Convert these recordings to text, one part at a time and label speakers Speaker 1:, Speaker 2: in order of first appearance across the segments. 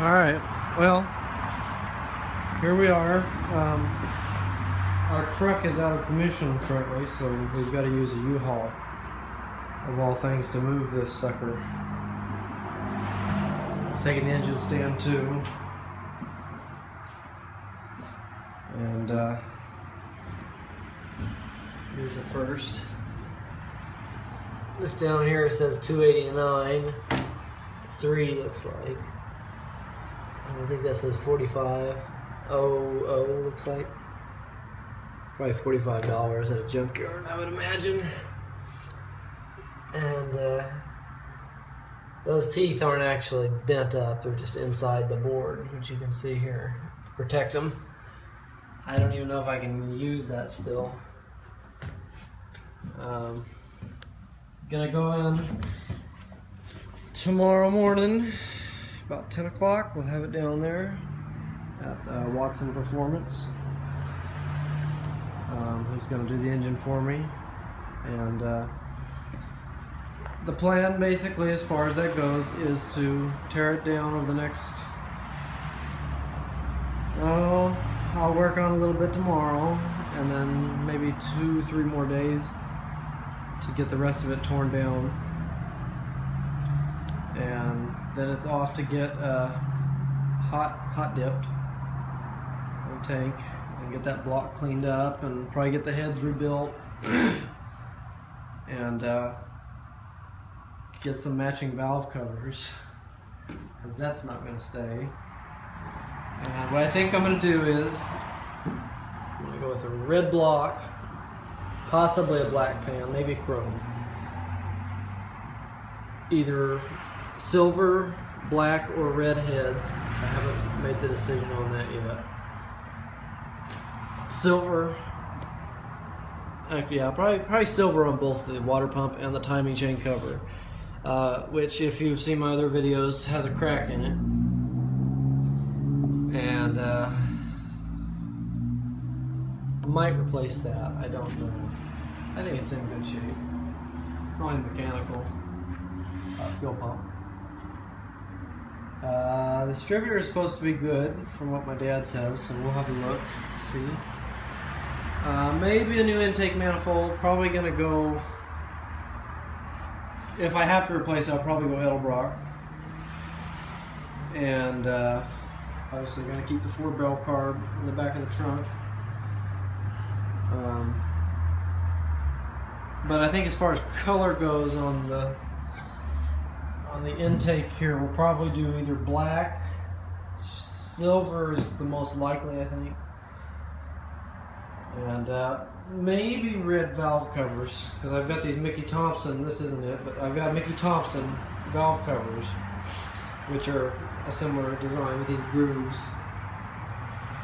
Speaker 1: Alright, well, here we are. Our truck is out of commission currently, so we've got to use a U-Haul, of all things, to move this sucker. Taking the engine stand too. And here's the first. This down here says 289. 3 looks like. I think that says 45.00 looks like. Probably $45 at a junkyard, I would imagine. And those teeth aren't actually bent up, they're just inside the board, which you can see here to protect them. I don't even know if I can use that still. Gonna go in tomorrow morning about 10 o'clock. We'll have it down there at Watson Performance. He's gonna do the engine for me, and the plan basically, as far as that goes, is to tear it down over the next, I'll work on a little bit tomorrow, and then maybe 2-3 more days to get the rest of it torn down. And then it's off to get hot dipped in a tank and get that block cleaned up, and probably get the heads rebuilt and get some matching valve covers, because that's not going to stay. And what I think I'm going to do is I'm going to go with a red block, possibly a black pan, maybe chrome. Either silver, black, or red heads. I haven't made the decision on that yet. Silver, yeah, probably silver on both the water pump and the timing chain cover, which, if you've seen my other videos, has a crack in it. And might replace that, I don't know. I think it's in good shape. It's only mechanical. Fuel pump. The distributor is supposed to be good, from what my dad says, so we'll have a look, see. Maybe a new intake manifold. Probably gonna go, if I have to replace it, I'll probably go Edelbrock. And obviously gonna keep the 4-barrel carb in the back of the trunk. But I think as far as color goes on the intake here, we'll probably do either black, silver is the most likely, I think, and maybe red valve covers, because I've got these Mickey Thompson, this isn't it, but I've got Mickey Thompson valve covers, which are a similar design with these grooves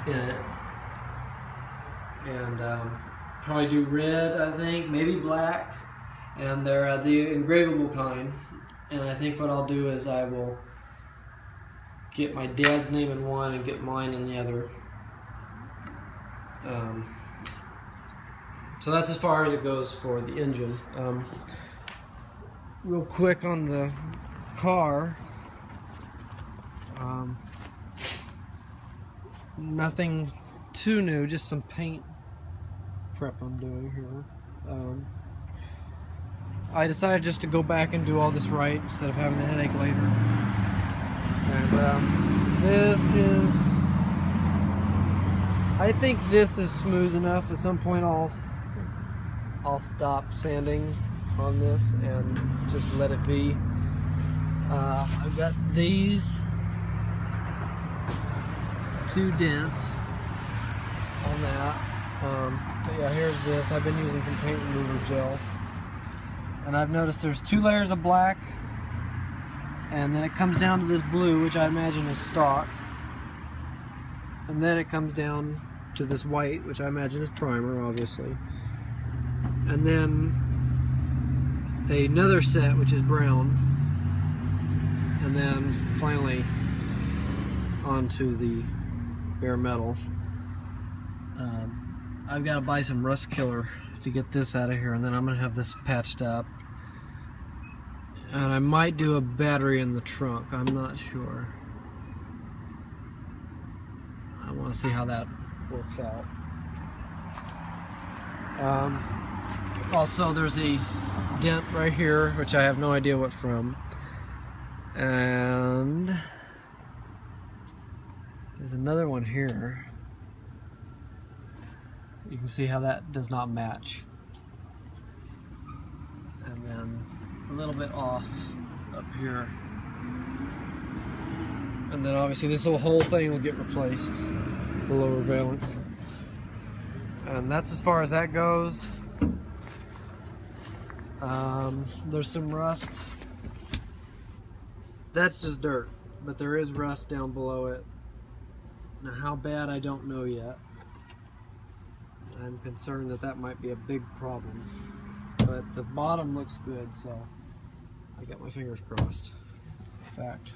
Speaker 1: in it. And probably do red, I think, maybe black, and they're the engravable kind. And I think what I'll do is I will get my dad's name in one and get mine in the other. So that's as far as it goes for the engine. Real quick on the car, nothing too new, just some paint prep I'm doing here. I decided just to go back and do all this right instead of having the headache later. And this is, I think this is smooth enough. At some point I'll stop sanding on this and just let it be. I've got these 2 dents on that. But yeah, here's this. I've been using some paint remover gel. And I've noticed there's 2 layers of black, and then it comes down to this blue, which I imagine is stock, and then it comes down to this white, which I imagine is primer, obviously, and then another set, which is brown, and then finally onto the bare metal. I've got to buy some rust killer to get this out of here, and then I'm gonna have this patched up. And I might do a battery in the trunk, I'm not sure. want to see how that works out. Also, there's a dent right here, which I have no idea what from. And there's another one here. You can see how that does not match. And then a little bit off up here. And then obviously this whole thing will get replaced, the lower valance. And that's as far as that goes. There's some rust. That's just dirt, but there is rust down below it. Now how bad, I don't know yet. I'm concerned that that might be a big problem. But the bottom looks good, so I got my fingers crossed. In fact,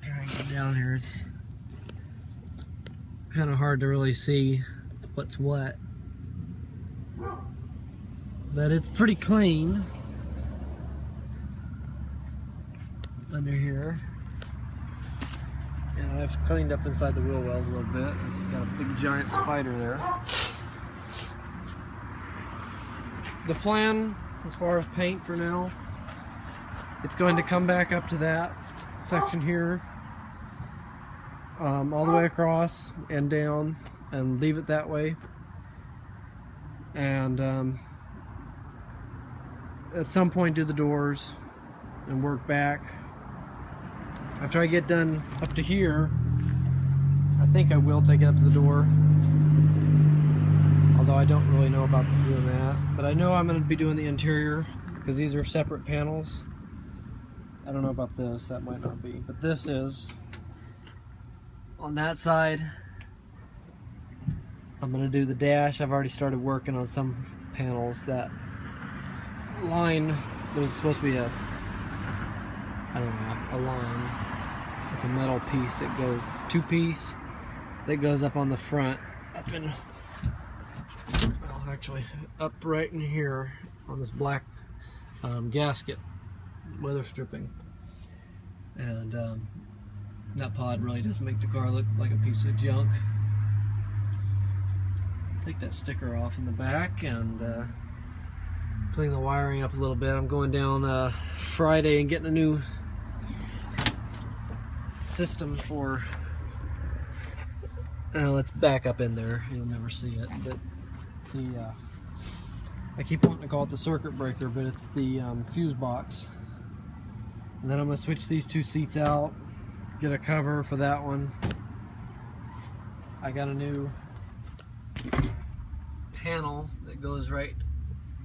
Speaker 1: trying to get down here, it's kind of hard to really see what's what. But it's pretty clean under here. And I've cleaned up inside the wheel wells a little bit, as you've got a big giant spider there. The plan, as far as paint for now, it's going to come back up to that section here, all the way across and down, and leave it that way. And at some point do the doors and work back. After I get done up to here, I think I will take it up to the door, although I don't really know about doing that. But I know I'm going to be doing the interior because these are separate panels. I don't know about this, that might not be, but this is. On that side, I'm going to do the dash. I've already started working on some panels. That line, there's supposed to be a, I don't know, a line. It's a metal piece that goes, it's a two-piece that goes up on the front, up in, well actually, up right in here on this black gasket, weather stripping. And that pod really does make the car look like a piece of junk. Take that sticker off in the back and clean the wiring up a little bit. I'm going down Friday and getting a new system for, let's back up in there, you'll never see it, but the I keep wanting to call it the circuit breaker, but it's the fuse box. And then I'm going to switch these two seats out, get a cover for that one. I got a new panel that goes right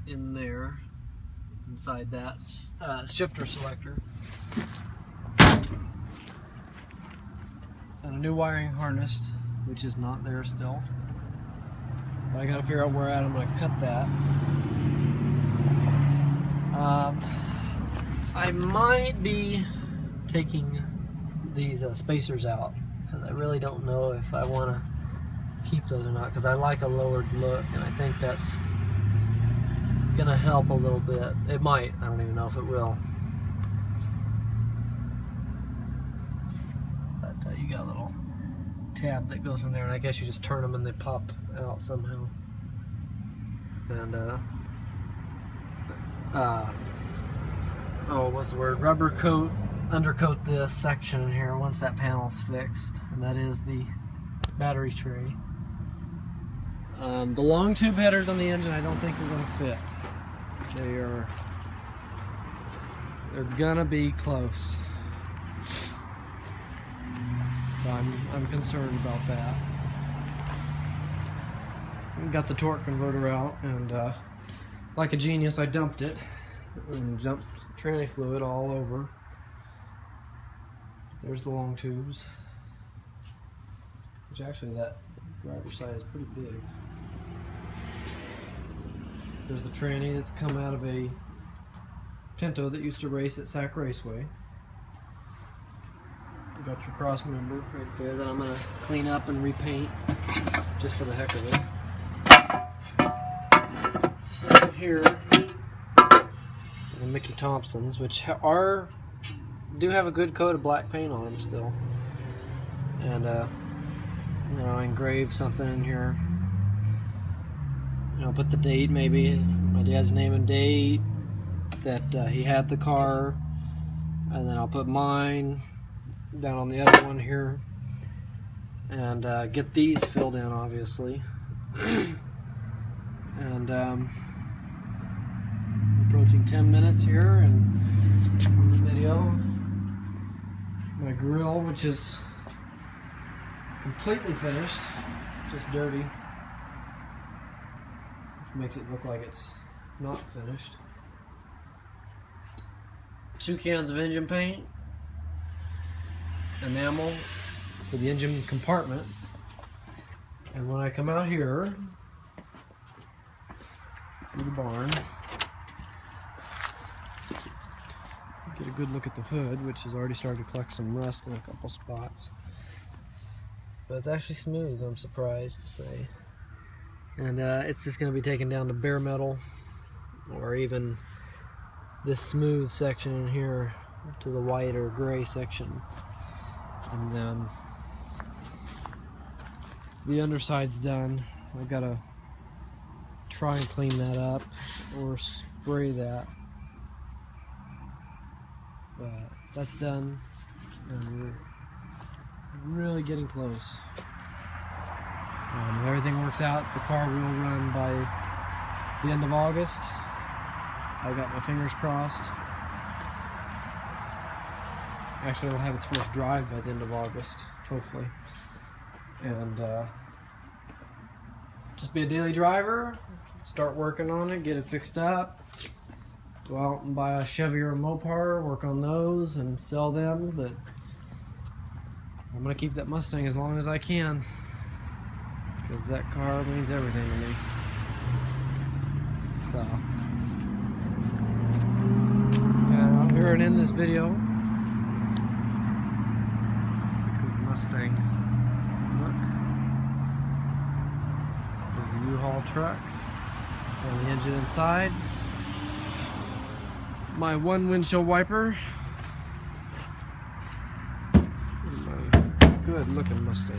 Speaker 1: in there, inside that shifter selector. And a new wiring harness, which is not there still. But I gotta figure out where I'm gonna cut that. I might be taking these spacers out, because I really don't know if I want to keep those or not, because I like a lowered look, and I think that's gonna help a little bit. It might, I don't even know if it will. But you got a little tab that goes in there, and I guess you just turn them and they pop out somehow. And oh, what's the word? Rubber coat, undercoat this section in here once that panel's fixed, and that is the battery tray. The long tube headers on the engine I don't think are going to fit. They're gonna be close. So I'm concerned about that. Got the torque converter out, and like a genius I dumped it and dumped tranny fluid all over. There's the long tubes, which actually that driver's side is pretty big. There's the tranny that's come out of a Tinto that used to race at Sac Raceway. You got your cross member right there that I'm going to clean up and repaint just for the heck of it. Right here, the Mickey Thompsons, which do have a good coat of black paint on them still. And you know, engrave something in here. You know, put the date, maybe my dad's name and date that he had the car, and then I'll put mine down on the other one here, and get these filled in, obviously. And approaching 10 minutes here, and on the video, my grill, which is completely finished, just dirty, which makes it look like it's not finished. 2 cans of engine paint, enamel for the engine compartment, and when I come out here through the barn, get a good look at the hood, which has already started to collect some rust in a couple spots, but it's actually smooth, I'm surprised to say. And it's just going to be taken down to bare metal, or even this smooth section in here to the white or gray section, and then the underside's done. I've got to try and clean that up or spray that, but that's done, and we're really getting close. If everything works out, the car will run by the end of August. I've got my fingers crossed. Actually, it'll have its first drive by the end of August, hopefully. And just be a daily driver, start working on it, get it fixed up, go out and buy a Chevy or a Mopar, work on those and sell them. But I'm going to keep that Mustang as long as I can, because that car means everything to me. So, and I'll here and end this video. Good Mustang. Look. There's the U-Haul truck and the engine inside. My one windshield wiper. My good looking Mustang.